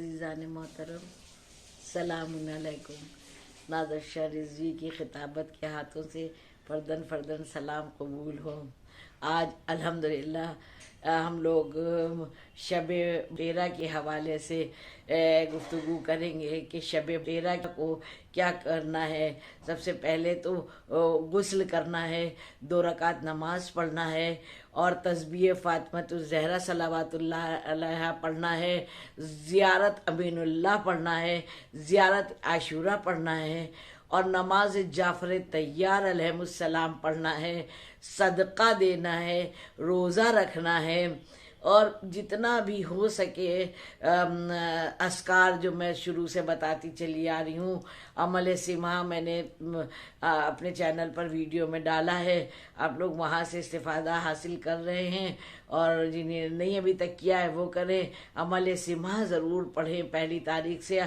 अज़ीज़ान मोहतरम, सलामुन अलैकुम। नाज़िफ शाह रिज़वी की खिताबत के हाथों से फ़र्दन फ़र्दन सलाम कबूल हो। आज अल्हम्दुलिल्लाह हम लोग शब बेरा के हवाले से गुफ्तगू करेंगे कि शब बेरा को क्या करना है। सबसे पहले तो गुस्ल करना है, 2 रकात नमाज पढ़ना है और तस्बीह फ़ातिमतुज़ ज़हरा सलावतुल्लाह अलैहा पढ़ना है, ज़ियारत अमीनुल्लाह पढ़ना है, ज़ियारत आशूरा पढ़ना है और नमाज जाफ़र तैयार अलैहिस्सलाम पढ़ना है, सदका देना है, रोज़ा रखना है और जितना भी हो सके अस्कार जो मैं शुरू से बताती चली आ रही हूँ। अमल सिमा मैंने अपने चैनल पर वीडियो में डाला है, आप लोग वहाँ से इस्तिफ़ादा हासिल कर रहे हैं और जिन्हें नहीं अभी तक किया है वो करें। अमल सिमा ज़रूर पढ़ें, 1 तारीख से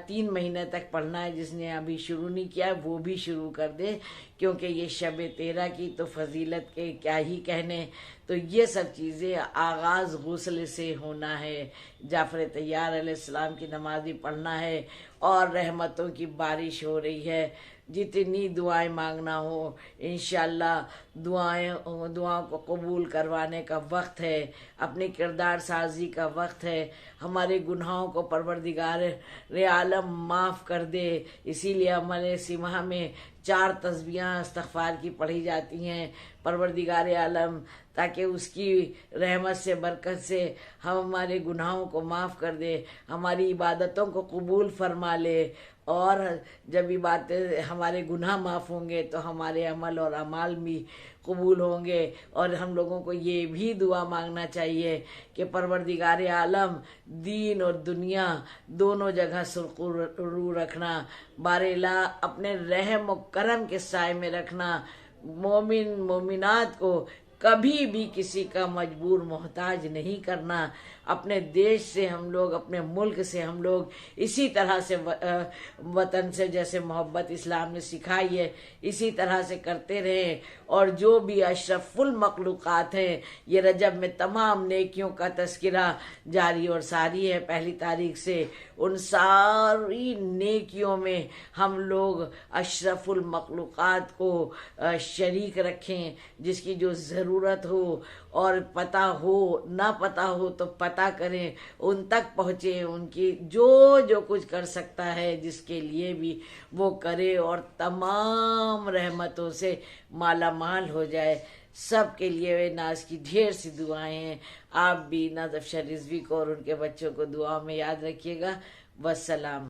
3 महीने तक पढ़ना है। जिसने अभी शुरू नहीं किया है वो भी शुरू कर दे, क्योंकि ये शब तेरह की तो फजीलत के क्या ही कहने। तो ये सब चीज़ें आगाज़ गुस्ल से होना है, जाफ़र तैयार अलैहिस्सलाम की नमाज भी पढ़ना है और रहमतों की बारिश हो रही है। जितनी दुआएं मांगना हो इंशाअल्लाह दुआओं को कबूल करवाने का वक्त है, अपनी किरदार साजी का वक्त है। हमारे गुनाहों को परवरदिगार रे आलम माफ़ कर दे, इसीलिए अमल सिमा में 4 तस्बीहां इस्तग़फ़ार की पढ़ी जाती हैं परवरदिगार आलम, ताकि उसकी रहमत से बरकत से हम हमारे गुनाहों को माफ़ कर दे, हमारी इबादतों को कबूल फरमा ले। और जब इबादतें हमारे गुनाह माफ़ होंगे तो हमारे अमल और अमाल भी कबूल होंगे। और हम लोगों को ये भी दुआ मांगना चाहिए कि परवरदिगार आलम दीन और दुनिया दोनों जगह सुरखरू रखना, बारेला अपने रहम और करम के साए में रखना, मोमिन मोमिनात को कभी भी किसी का मजबूर मोहताज नहीं करना। अपने देश से हम लोग, अपने मुल्क से हम लोग इसी तरह से वतन से जैसे मोहब्बत इस्लाम ने सिखाई है इसी तरह से करते रहें। और जो भी अशरफुल मखलूक़ात हैं, ये रजब में तमाम नेकियों का तज़किरा जारी और सारी है 1 तारीख से, उन सारी नेकियों में हम लोग अशरफुल मखलूक़ात को शरीक रखें। जिसकी जो ज़रूरत हो और पता हो ना पता हो तो पता करें, उन तक पहुँचे, उनकी जो कुछ कर सकता है जिसके लिए भी वो करे और तमाम रहमतों से माला माल हो जाए। सब के लिए नाज की ढेर सी दुआएं हैं। आप भी नाज़िफ शाह रिज़वी को और उनके बच्चों को दुआ में याद रखिएगा। वस्सलाम।